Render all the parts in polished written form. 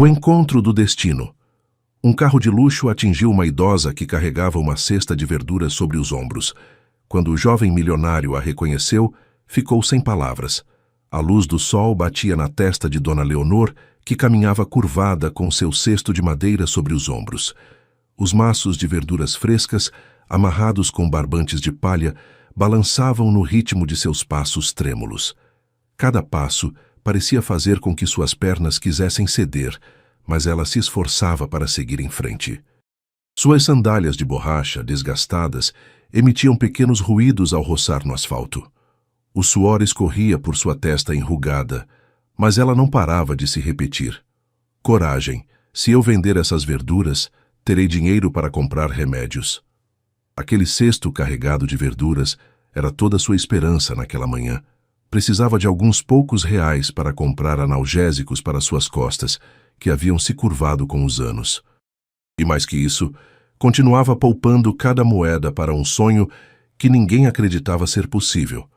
O encontro do destino. Um carro de luxo atingiu uma idosa que carregava uma cesta de verduras sobre os ombros. Quando o jovem milionário a reconheceu, ficou sem palavras. A luz do sol batia na testa de Dona Leonor, que caminhava curvada com seu cesto de madeira sobre os ombros. Os maços de verduras frescas, amarrados com barbantes de palha, balançavam no ritmo de seus passos trêmulos. Cada passo parecia fazer com que suas pernas quisessem ceder, mas ela se esforçava para seguir em frente. Suas sandálias de borracha, desgastadas, emitiam pequenos ruídos ao roçar no asfalto. O suor escorria por sua testa enrugada, mas ela não parava de se repetir. Coragem, se eu vender essas verduras, terei dinheiro para comprar remédios. Aquele cesto carregado de verduras era toda sua esperança naquela manhã. Precisava de alguns poucos reais para comprar analgésicos para suas costas, que haviam se curvado com os anos. E mais que isso, continuava poupando cada moeda para um sonho que ninguém acreditava ser possível: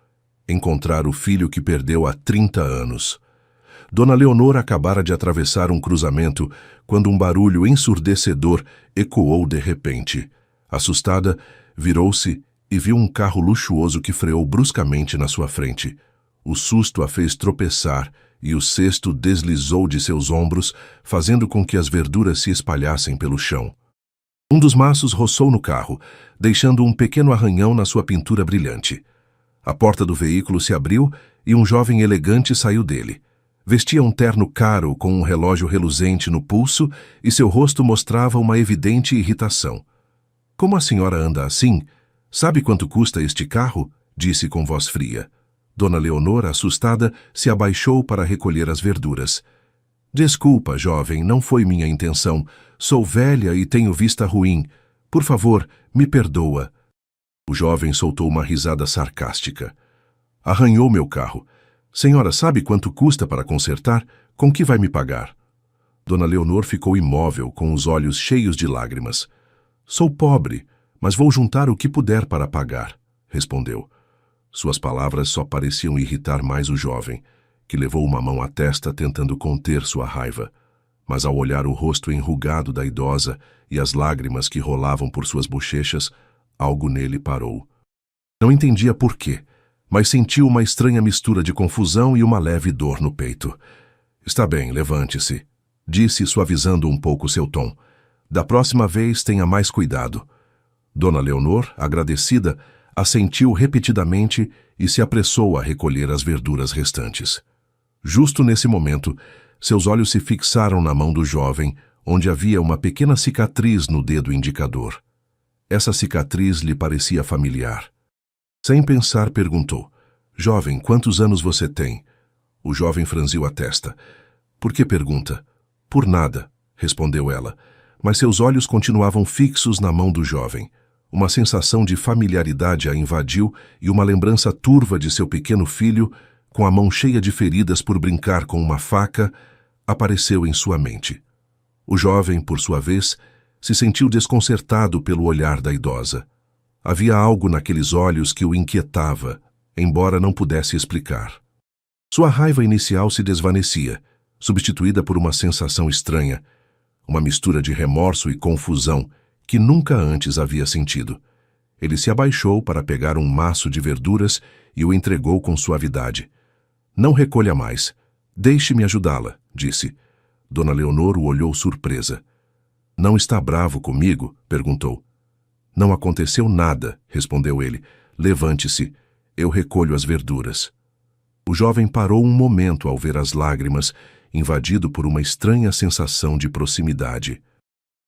encontrar o filho que perdeu há 30 anos. Dona Leonor acabara de atravessar um cruzamento quando um barulho ensurdecedor ecoou de repente. Assustada, virou-se e viu um carro luxuoso que freou bruscamente na sua frente. O susto a fez tropeçar e o cesto deslizou de seus ombros, fazendo com que as verduras se espalhassem pelo chão. Um dos maços roçou no carro, deixando um pequeno arranhão na sua pintura brilhante. A porta do veículo se abriu e um jovem elegante saiu dele. Vestia um terno caro com um relógio reluzente no pulso e seu rosto mostrava uma evidente irritação. "Como a senhora anda assim? Sabe quanto custa este carro?" disse com voz fria. Dona Leonor, assustada, se abaixou para recolher as verduras. "Desculpa, jovem, não foi minha intenção. Sou velha e tenho vista ruim. Por favor, me perdoa." O jovem soltou uma risada sarcástica. "Arranhou meu carro. Senhora, sabe quanto custa para consertar? Com que vai me pagar?" Dona Leonor ficou imóvel, com os olhos cheios de lágrimas. "Sou pobre, mas vou juntar o que puder para pagar", respondeu. Suas palavras só pareciam irritar mais o jovem, que levou uma mão à testa tentando conter sua raiva. Mas ao olhar o rosto enrugado da idosa e as lágrimas que rolavam por suas bochechas, algo nele parou. Não entendia por quê, mas sentiu uma estranha mistura de confusão e uma leve dor no peito. "Está bem, levante-se", disse, suavizando um pouco seu tom. "Da próxima vez tenha mais cuidado." Dona Leonor, agradecida, assentiu repetidamente e se apressou a recolher as verduras restantes. Justo nesse momento, seus olhos se fixaram na mão do jovem, onde havia uma pequena cicatriz no dedo indicador. Essa cicatriz lhe parecia familiar. Sem pensar, perguntou: "Jovem, quantos anos você tem?" O jovem franziu a testa. "Por que pergunta?" "Por nada", respondeu ela, mas seus olhos continuavam fixos na mão do jovem. Uma sensação de familiaridade a invadiu e uma lembrança turva de seu pequeno filho, com a mão cheia de feridas por brincar com uma faca, apareceu em sua mente. O jovem, por sua vez, se sentiu desconcertado pelo olhar da idosa. Havia algo naqueles olhos que o inquietava, embora não pudesse explicar. Sua raiva inicial se desvanecia, substituída por uma sensação estranha, uma mistura de remorso e confusão que nunca antes havia sentido. Ele se abaixou para pegar um maço de verduras e o entregou com suavidade. "Não recolha mais. Deixe-me ajudá-la", disse. Dona Leonor o olhou surpresa. "Não está bravo comigo?" perguntou. "Não aconteceu nada", respondeu ele. "Levante-se. Eu recolho as verduras." O jovem parou um momento ao ver as lágrimas, invadido por uma estranha sensação de proximidade.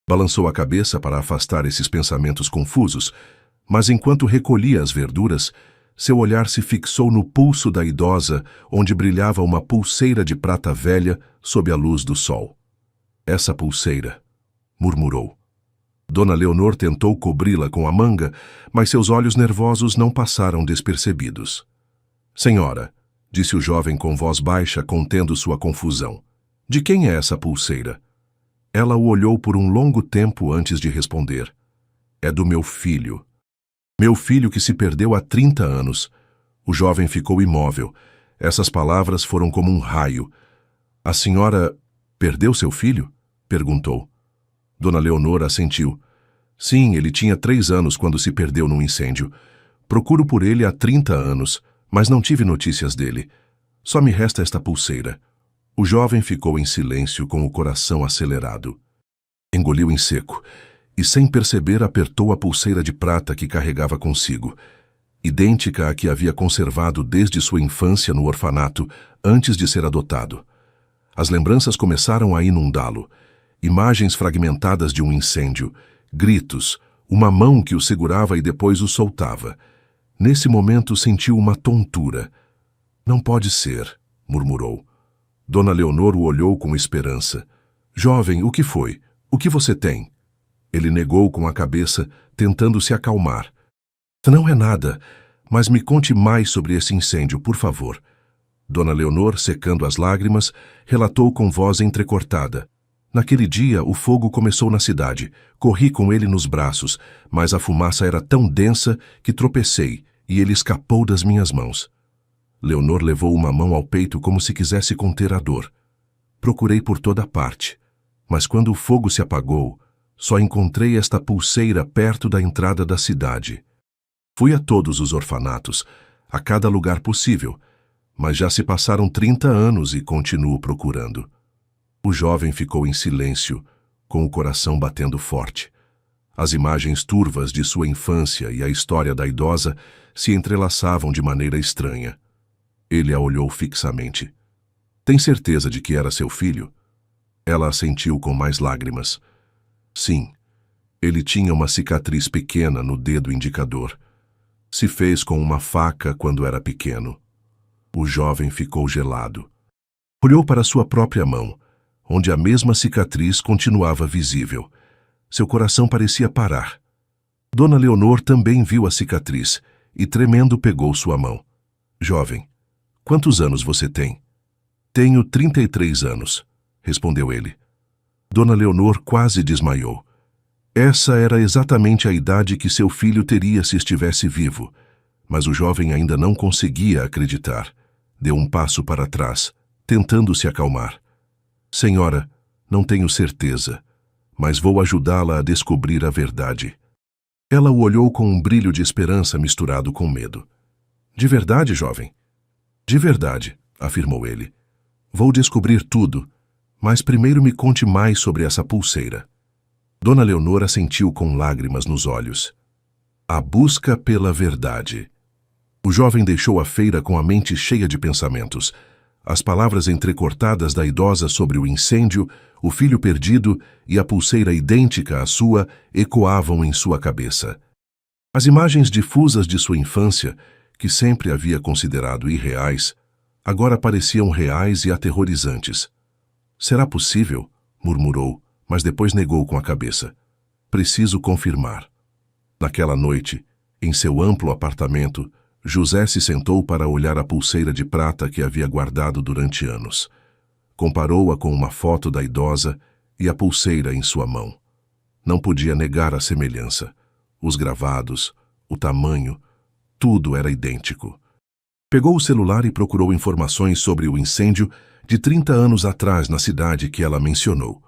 Balançou a cabeça para afastar esses pensamentos confusos, mas enquanto recolhia as verduras, seu olhar se fixou no pulso da idosa, onde brilhava uma pulseira de prata velha sob a luz do sol. "Essa pulseira", murmurou. Dona Leonor tentou cobri-la com a manga, mas seus olhos nervosos não passaram despercebidos. "Senhora", disse o jovem com voz baixa, contendo sua confusão, "de quem é essa pulseira?" Ela o olhou por um longo tempo antes de responder. "É do meu filho. Meu filho que se perdeu há 30 anos. O jovem ficou imóvel. Essas palavras foram como um raio. "A senhora... Perdeu seu filho? Perguntou. Dona Leonor assentiu. Sim, ele tinha 3 anos quando se perdeu num incêndio. Procuro por ele há 30 anos, mas não tive notícias dele. Só me resta esta pulseira. O jovem ficou em silêncio com o coração acelerado. Engoliu em seco e, sem perceber, apertou a pulseira de prata que carregava consigo, idêntica à que havia conservado desde sua infância no orfanato, antes de ser adotado. As lembranças começaram a inundá-lo. Imagens fragmentadas de um incêndio, gritos, uma mão que o segurava e depois o soltava. Nesse momento sentiu uma tontura. Não pode ser, murmurou. Dona Leonor o olhou com esperança. Jovem, o que foi? O que você tem? Ele negou com a cabeça, tentando se acalmar. Não é nada, mas me conte mais sobre esse incêndio, por favor. Dona Leonor, secando as lágrimas, relatou com voz entrecortada. Naquele dia, o fogo começou na cidade. Corri com ele nos braços, mas a fumaça era tão densa que tropecei e ele escapou das minhas mãos. Leonor levou uma mão ao peito como se quisesse conter a dor. Procurei por toda parte, mas quando o fogo se apagou, só encontrei esta pulseira perto da entrada da cidade. Fui a todos os orfanatos, a cada lugar possível, mas já se passaram 30 anos e continuo procurando. O jovem ficou em silêncio, com o coração batendo forte. As imagens turvas de sua infância e a história da idosa se entrelaçavam de maneira estranha. Ele a olhou fixamente. Tem certeza de que era seu filho? Ela assentiu com mais lágrimas. Sim, ele tinha uma cicatriz pequena no dedo indicador. Se fez com uma faca quando era pequeno. O jovem ficou gelado. Olhou para sua própria mão, onde a mesma cicatriz continuava visível. Seu coração parecia parar. Dona Leonor também viu a cicatriz e, tremendo, pegou sua mão. Jovem, quantos anos você tem? Tenho 33 anos, respondeu ele. Dona Leonor quase desmaiou. Essa era exatamente a idade que seu filho teria se estivesse vivo, mas o jovem ainda não conseguia acreditar. Deu um passo para trás, tentando se acalmar. Senhora, não tenho certeza, mas vou ajudá-la a descobrir a verdade. Ela o olhou com um brilho de esperança misturado com medo. De verdade, jovem? De verdade, afirmou ele. Vou descobrir tudo, mas primeiro me conte mais sobre essa pulseira. Dona Leonor assentiu com lágrimas nos olhos. A busca pela verdade. O jovem deixou a feira com a mente cheia de pensamentos. As palavras entrecortadas da idosa sobre o incêndio, o filho perdido e a pulseira idêntica à sua ecoavam em sua cabeça. As imagens difusas de sua infância, que sempre havia considerado irreais, agora pareciam reais e aterrorizantes. Será possível? Murmurou, mas depois negou com a cabeça. Preciso confirmar. Naquela noite, em seu amplo apartamento, José se sentou para olhar a pulseira de prata que havia guardado durante anos. Comparou-a com uma foto da idosa e a pulseira em sua mão. Não podia negar a semelhança. Os gravados, o tamanho, tudo era idêntico. Pegou o celular e procurou informações sobre o incêndio de 30 anos atrás na cidade que ela mencionou.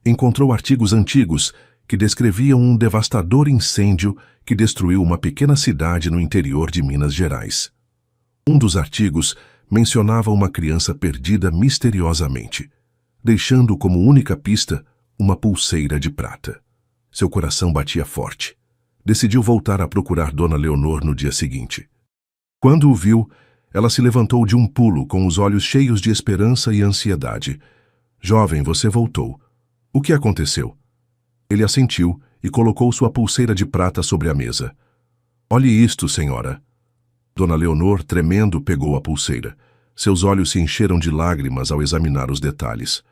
Encontrou artigos antigos que descreviam um devastador incêndio que destruiu uma pequena cidade no interior de Minas Gerais. Um dos artigos mencionava uma criança perdida misteriosamente, deixando como única pista uma pulseira de prata. Seu coração batia forte. Decidiu voltar a procurar Dona Leonor no dia seguinte. Quando o viu, ela se levantou de um pulo com os olhos cheios de esperança e ansiedade. Jovem, você voltou. O que aconteceu? Ele assentiu e colocou sua pulseira de prata sobre a mesa. Olhe isto, senhora. Dona Leonor, tremendo, pegou a pulseira. Seus olhos se encheram de lágrimas ao examinar os detalhes.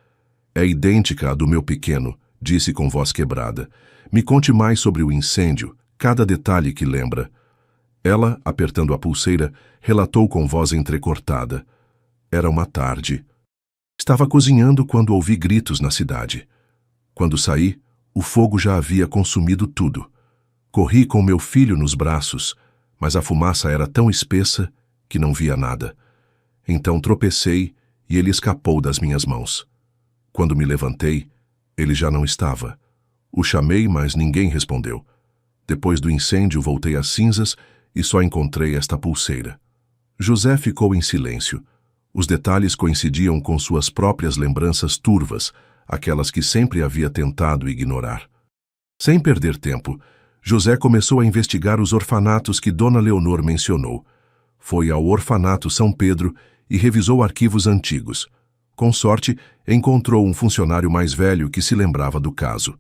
É idêntica à do meu pequeno, disse com voz quebrada. Me conte mais sobre o incêndio, cada detalhe que lembra. Ela, apertando a pulseira, relatou com voz entrecortada. Era uma tarde. Estava cozinhando quando ouvi gritos na cidade. Quando saí, o fogo já havia consumido tudo. Corri com meu filho nos braços, mas a fumaça era tão espessa que não via nada. Então tropecei e ele escapou das minhas mãos. Quando me levantei, ele já não estava. O chamei, mas ninguém respondeu. Depois do incêndio, voltei às cinzas e só encontrei esta pulseira. José ficou em silêncio. Os detalhes coincidiam com suas próprias lembranças turvas, aquelas que sempre havia tentado ignorar. Sem perder tempo, José começou a investigar os orfanatos que Dona Leonor mencionou. Foi ao orfanato São Pedro e revisou arquivos antigos. Com sorte, encontrou um funcionário mais velho que se lembrava do caso.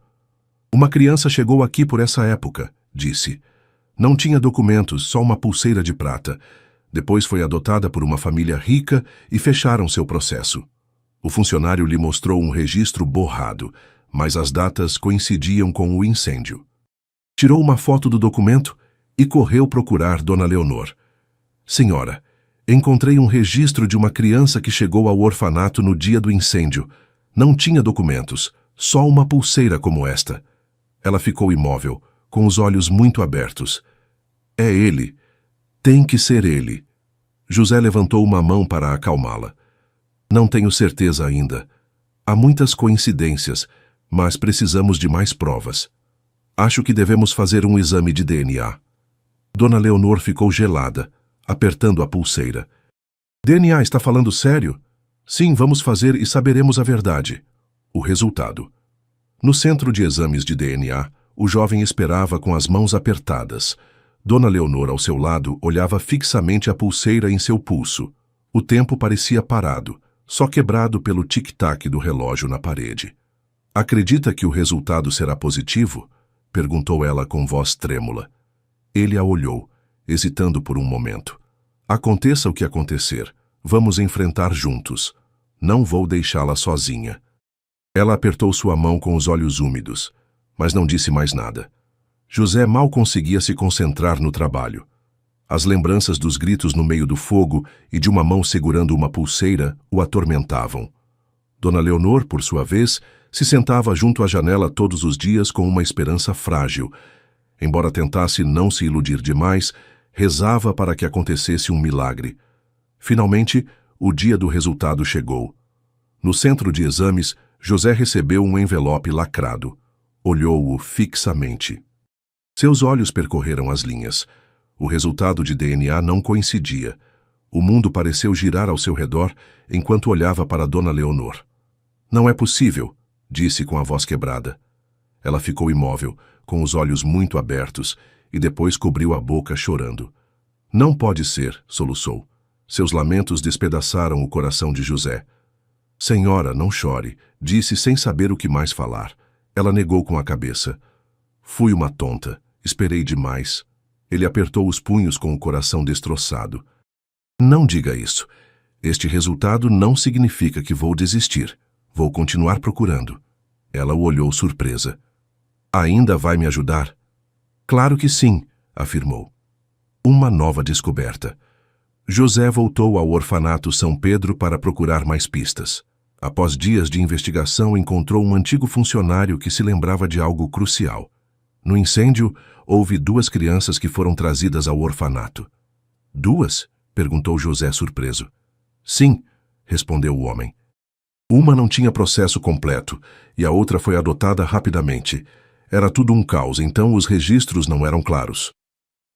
Uma criança chegou aqui por essa época, disse. Não tinha documentos, só uma pulseira de prata. Depois foi adotada por uma família rica e fecharam seu processo. O funcionário lhe mostrou um registro borrado, mas as datas coincidiam com o incêndio. Tirou uma foto do documento e correu procurar Dona Leonor. Senhora, encontrei um registro de uma criança que chegou ao orfanato no dia do incêndio. Não tinha documentos, só uma pulseira como esta. Ela ficou imóvel, com os olhos muito abertos. É ele. Tem que ser ele. José levantou uma mão para acalmá-la. Não tenho certeza ainda. Há muitas coincidências, mas precisamos de mais provas. Acho que devemos fazer um exame de DNA. Dona Leonor ficou gelada, apertando a pulseira. DNA está falando sério? Sim, vamos fazer e saberemos a verdade. O resultado. No centro de exames de DNA, o jovem esperava com as mãos apertadas. Dona Leonor, ao seu lado, olhava fixamente a pulseira em seu pulso. O tempo parecia parado, só quebrado pelo tic-tac do relógio na parede. Acredita que o resultado será positivo? Perguntou ela com voz trêmula. Ele a olhou, hesitando por um momento. Aconteça o que acontecer, vamos enfrentar juntos. Não vou deixá-la sozinha. Ela apertou sua mão com os olhos úmidos, mas não disse mais nada. José mal conseguia se concentrar no trabalho. As lembranças dos gritos no meio do fogo e de uma mão segurando uma pulseira o atormentavam. Dona Leonor, por sua vez, se sentava junto à janela todos os dias com uma esperança frágil. Embora tentasse não se iludir demais, rezava para que acontecesse um milagre. Finalmente, o dia do resultado chegou. No centro de exames, José recebeu um envelope lacrado. Olhou-o fixamente. Seus olhos percorreram as linhas. O resultado de DNA não coincidia. O mundo pareceu girar ao seu redor enquanto olhava para Dona Leonor. Não é possível, disse com a voz quebrada. Ela ficou imóvel, com os olhos muito abertos, e depois cobriu a boca chorando. Não pode ser, soluçou. Seus lamentos despedaçaram o coração de José. Senhora, não chore, disse sem saber o que mais falar. Ela negou com a cabeça. Fui uma tonta, esperei demais. Ele apertou os punhos com o coração destroçado. Não diga isso. Este resultado não significa que vou desistir. Vou continuar procurando. Ela o olhou surpresa. Ainda vai me ajudar? Claro que sim, afirmou. Uma nova descoberta. José voltou ao orfanato São Pedro para procurar mais pistas. Após dias de investigação, encontrou um antigo funcionário que se lembrava de algo crucial. No incêndio, houve 2 crianças que foram trazidas ao orfanato. 2? Perguntou José surpreso. Sim, respondeu o homem. Uma não tinha processo completo e a outra foi adotada rapidamente. Era tudo um caos, então os registros não eram claros.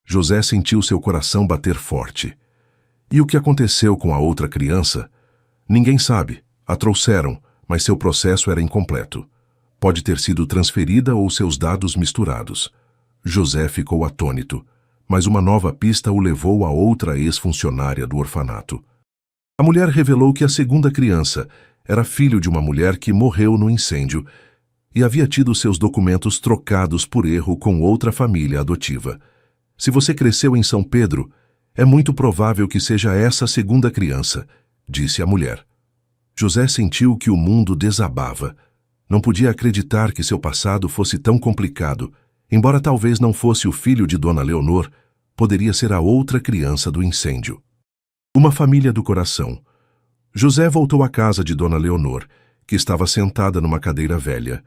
José sentiu seu coração bater forte. E o que aconteceu com a outra criança? Ninguém sabe. A trouxeram, mas seu processo era incompleto. Pode ter sido transferida ou seus dados misturados. José ficou atônito, mas uma nova pista o levou a outra ex-funcionária do orfanato. A mulher revelou que a segunda criança era filho de uma mulher que morreu no incêndio e havia tido seus documentos trocados por erro com outra família adotiva. Se você cresceu em São Pedro, é muito provável que seja essa a segunda criança, disse a mulher. José sentiu que o mundo desabava. Não podia acreditar que seu passado fosse tão complicado. Embora talvez não fosse o filho de Dona Leonor, poderia ser a outra criança do incêndio. Uma família do coração. José voltou à casa de Dona Leonor, que estava sentada numa cadeira velha.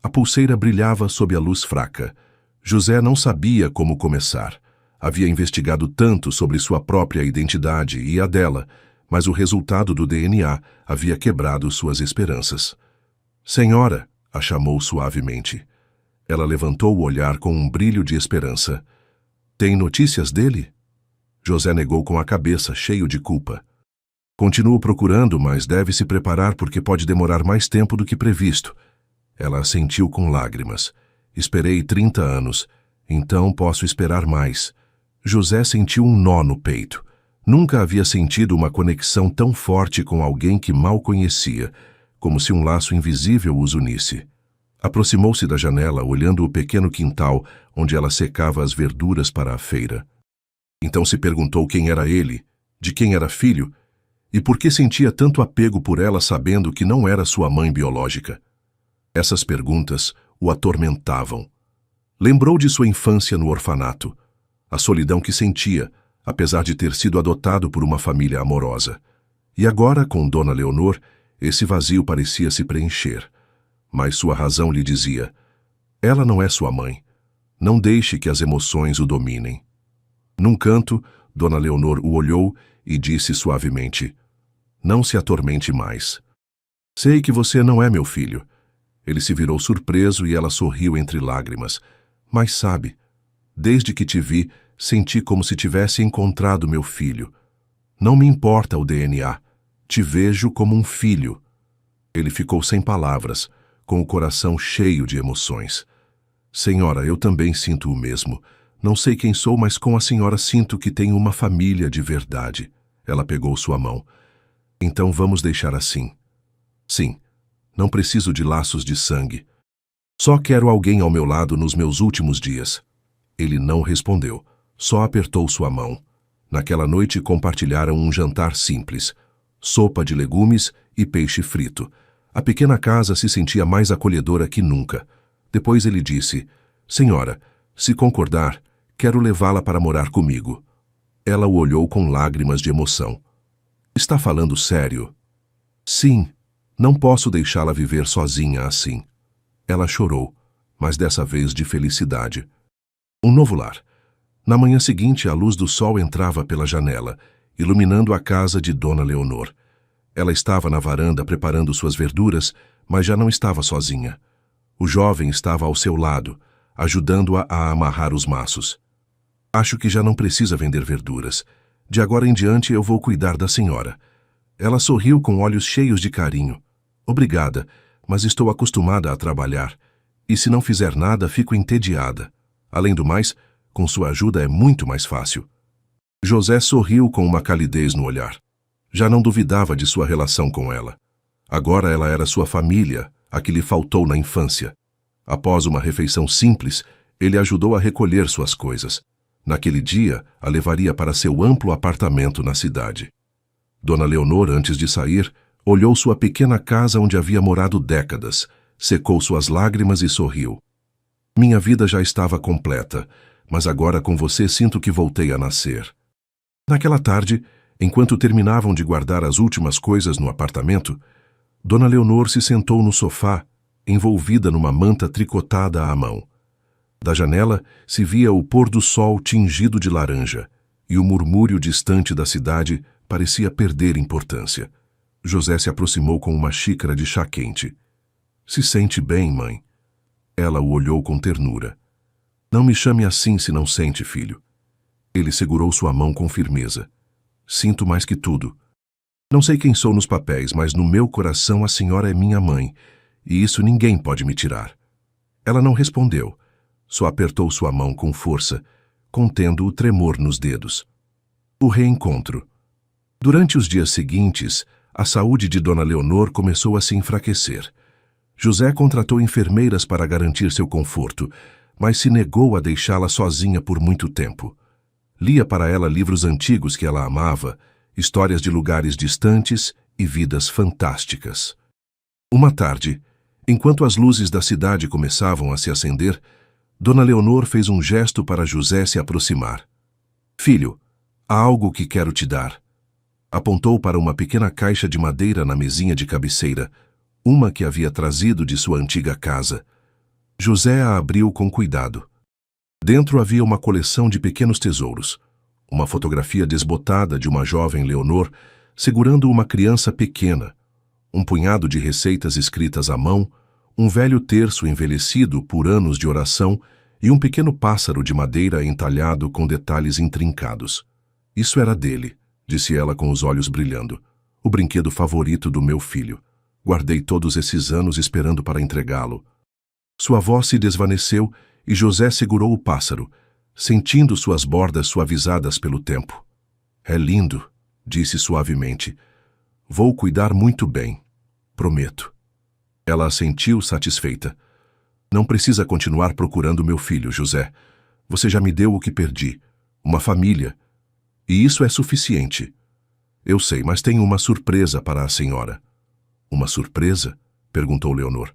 A pulseira brilhava sob a luz fraca. José não sabia como começar. Havia investigado tanto sobre sua própria identidade e a dela, mas o resultado do DNA havia quebrado suas esperanças. Senhora, a chamou suavemente. Ela levantou o olhar com um brilho de esperança. Tem notícias dele? José negou com a cabeça, cheio de culpa. Continuo procurando, mas deve se preparar porque pode demorar mais tempo do que previsto. Ela assentiu com lágrimas. Esperei 30 anos, então posso esperar mais. José sentiu um nó no peito. Nunca havia sentido uma conexão tão forte com alguém que mal conhecia, como se um laço invisível os unisse. Aproximou-se da janela, olhando o pequeno quintal onde ela secava as verduras para a feira. Então se perguntou quem era ele, de quem era filho, e por que sentia tanto apego por ela sabendo que não era sua mãe biológica. Essas perguntas o atormentavam. Lembrou de sua infância no orfanato, a solidão que sentia, apesar de ter sido adotado por uma família amorosa. E agora, com Dona Leonor, esse vazio parecia se preencher. Mas sua razão lhe dizia: ela não é sua mãe. Não deixe que as emoções o dominem. Num canto, Dona Leonor o olhou e disse suavemente: não se atormente mais. Sei que você não é meu filho. Ele se virou surpreso e ela sorriu entre lágrimas. Mas sabe, desde que te vi, senti como se tivesse encontrado meu filho. Não me importa o DNA. Te vejo como um filho. Ele ficou sem palavras, com o coração cheio de emoções. Senhora, eu também sinto o mesmo. Não sei quem sou, mas com a senhora sinto que tenho uma família de verdade. Ela pegou sua mão. Então vamos deixar assim. Sim, não preciso de laços de sangue. Só quero alguém ao meu lado nos meus últimos dias. Ele não respondeu, só apertou sua mão. Naquela noite compartilharam um jantar simples. Sopa de legumes e peixe frito. A pequena casa se sentia mais acolhedora que nunca. Depois ele disse: senhora, se concordar, quero levá-la para morar comigo. Ela o olhou com lágrimas de emoção. Está falando sério? Sim, não posso deixá-la viver sozinha assim. Ela chorou, mas dessa vez de felicidade. Um novo lar. Na manhã seguinte, a luz do sol entrava pela janela, iluminando a casa de Dona Leonor. Ela estava na varanda preparando suas verduras, mas já não estava sozinha. O jovem estava ao seu lado, ajudando-a a amarrar os maços. Acho que já não precisa vender verduras. De agora em diante eu vou cuidar da senhora. Ela sorriu com olhos cheios de carinho. Obrigada, mas estou acostumada a trabalhar. E se não fizer nada, fico entediada. Além do mais, com sua ajuda é muito mais fácil. José sorriu com uma calidez no olhar. Já não duvidava de sua relação com ela. Agora ela era sua família, a que lhe faltou na infância. Após uma refeição simples, ele ajudou a recolher suas coisas. Naquele dia, a levaria para seu amplo apartamento na cidade. Dona Leonor, antes de sair, olhou sua pequena casa onde havia morado décadas, secou suas lágrimas e sorriu. Minha vida já estava completa, mas agora com você sinto que voltei a nascer. Naquela tarde, enquanto terminavam de guardar as últimas coisas no apartamento, Dona Leonor se sentou no sofá, envolvida numa manta tricotada à mão. Da janela se via o pôr do sol tingido de laranja, e o murmúrio distante da cidade parecia perder importância. José se aproximou com uma xícara de chá quente. Se sente bem, mãe? Ela o olhou com ternura. Não me chame assim se não sente, filho. Ele segurou sua mão com firmeza. Sinto mais que tudo. Não sei quem sou nos papéis, mas no meu coração a senhora é minha mãe, e isso ninguém pode me tirar. Ela não respondeu, só apertou sua mão com força, contendo o tremor nos dedos. O reencontro. Durante os dias seguintes, a saúde de Dona Leonor começou a se enfraquecer. José contratou enfermeiras para garantir seu conforto, mas se negou a deixá-la sozinha por muito tempo. Lia para ela livros antigos que ela amava, histórias de lugares distantes e vidas fantásticas. Uma tarde, enquanto as luzes da cidade começavam a se acender, Dona Leonor fez um gesto para José se aproximar. Filho, há algo que quero te dar. Apontou para uma pequena caixa de madeira na mesinha de cabeceira, uma que havia trazido de sua antiga casa. José a abriu com cuidado. Dentro havia uma coleção de pequenos tesouros. Uma fotografia desbotada de uma jovem Leonor segurando uma criança pequena. um punhado de receitas escritas à mão, um velho terço envelhecido por anos de oração e um pequeno pássaro de madeira entalhado com detalhes intrincados. Isso era dele, disse ela com os olhos brilhando. O brinquedo favorito do meu filho. Guardei todos esses anos esperando para entregá-lo. Sua voz se desvaneceu e José segurou o pássaro, sentindo suas bordas suavizadas pelo tempo. É lindo, disse suavemente. Vou cuidar muito bem, prometo. Ela assentiu satisfeita. Não precisa continuar procurando meu filho, José. Você já me deu o que perdi, uma família. E isso é suficiente. Eu sei, mas tenho uma surpresa para a senhora. Uma surpresa? Perguntou Leonor.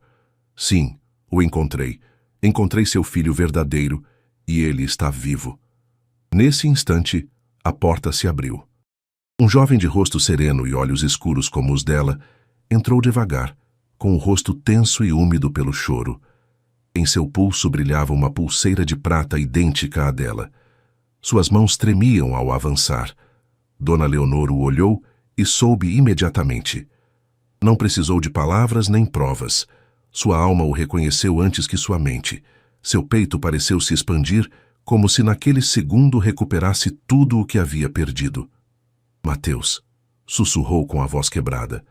Sim, o encontrei. Encontrei seu filho verdadeiro e ele está vivo. Nesse instante, a porta se abriu. Um jovem de rosto sereno e olhos escuros como os dela entrou devagar, com o rosto tenso e úmido pelo choro. Em seu pulso brilhava uma pulseira de prata idêntica à dela. Suas mãos tremiam ao avançar. Dona Leonor o olhou e soube imediatamente. Não precisou de palavras nem provas. Sua alma o reconheceu antes que sua mente. Seu peito pareceu se expandir, como se naquele segundo recuperasse tudo o que havia perdido. Mateus, sussurrou com a voz quebrada.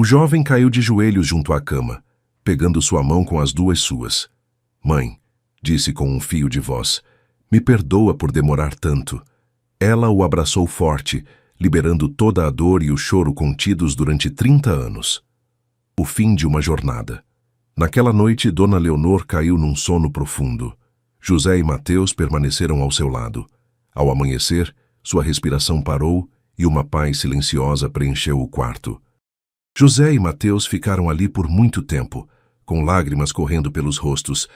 O jovem caiu de joelhos junto à cama, pegando sua mão com as duas suas. Mãe, disse com um fio de voz, me perdoa por demorar tanto. Ela o abraçou forte, liberando toda a dor e o choro contidos durante 30 anos. O fim de uma jornada. Naquela noite, Dona Leonor caiu num sono profundo. José e Mateus permaneceram ao seu lado. Ao amanhecer, sua respiração parou e uma paz silenciosa preencheu o quarto. José e Mateus ficaram ali por muito tempo, com lágrimas correndo pelos rostos,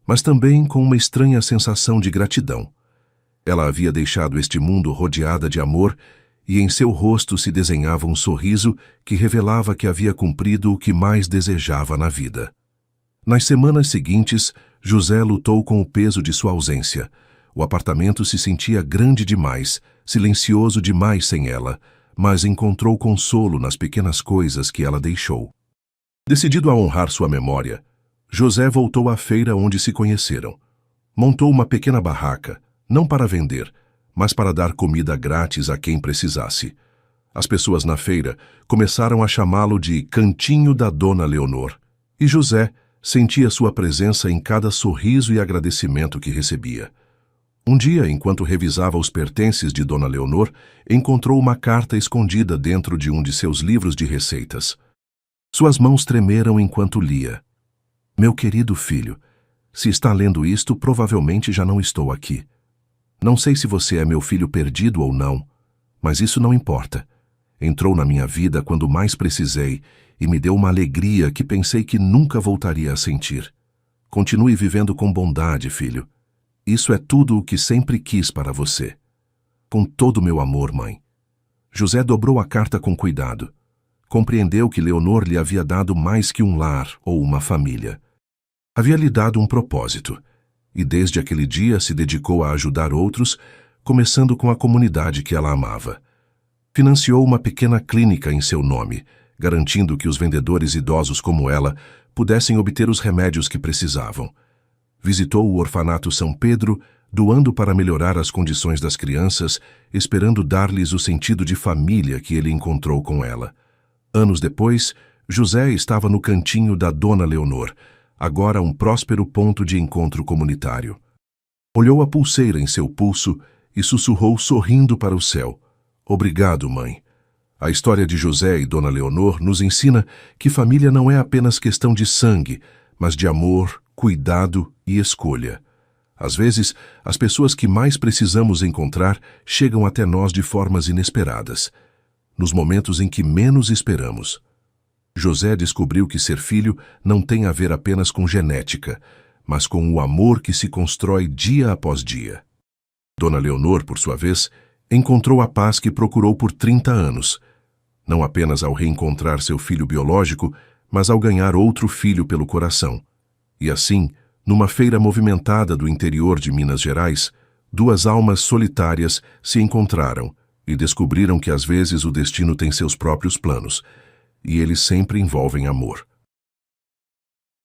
mas também com uma estranha sensação de gratidão. Ela havia deixado este mundo rodeada de amor e em seu rosto se desenhava um sorriso que revelava que havia cumprido o que mais desejava na vida. Nas semanas seguintes, José lutou com o peso de sua ausência. O apartamento se sentia grande demais, silencioso demais sem ela, mas encontrou consolo nas pequenas coisas que ela deixou. Decidido a honrar sua memória, José voltou à feira onde se conheceram. Montou uma pequena barraca, não para vender, mas para dar comida grátis a quem precisasse. As pessoas na feira começaram a chamá-lo de Cantinho da Dona Leonor, e José sentia sua presença em cada sorriso e agradecimento que recebia. Um dia, enquanto revisava os pertences de Dona Leonor, encontrou uma carta escondida dentro de um de seus livros de receitas. Suas mãos tremeram enquanto lia. Meu querido filho, se está lendo isto, provavelmente já não estou aqui. Não sei se você é meu filho perdido ou não, mas isso não importa. Entrou na minha vida quando mais precisei e me deu uma alegria que pensei que nunca voltaria a sentir. Continue vivendo com bondade, filho. Isso é tudo o que sempre quis para você. Com todo o meu amor, mãe. José dobrou a carta com cuidado. Compreendeu que Leonor lhe havia dado mais que um lar ou uma família. Havia lhe dado um propósito, e desde aquele dia se dedicou a ajudar outros, começando com a comunidade que ela amava. Financiou uma pequena clínica em seu nome, garantindo que os vendedores idosos como ela pudessem obter os remédios que precisavam. Visitou o orfanato São Pedro, doando para melhorar as condições das crianças, esperando dar-lhes o sentido de família que ele encontrou com ela. Anos depois, José estava no cantinho da Dona Leonor, agora um próspero ponto de encontro comunitário. Olhou a pulseira em seu pulso e sussurrou sorrindo para o céu. Obrigado, mãe. A história de José e Dona Leonor nos ensina que família não é apenas questão de sangue, mas de amor, cuidado e escolha. Às vezes, as pessoas que mais precisamos encontrar chegam até nós de formas inesperadas, nos momentos em que menos esperamos. José descobriu que ser filho não tem a ver apenas com genética, mas com o amor que se constrói dia após dia. Dona Leonor, por sua vez, encontrou a paz que procurou por 30 anos, não apenas ao reencontrar seu filho biológico, mas ao ganhar outro filho pelo coração. E assim, numa feira movimentada do interior de Minas Gerais, duas almas solitárias se encontraram e descobriram que às vezes o destino tem seus próprios planos. e eles sempre envolvem amor.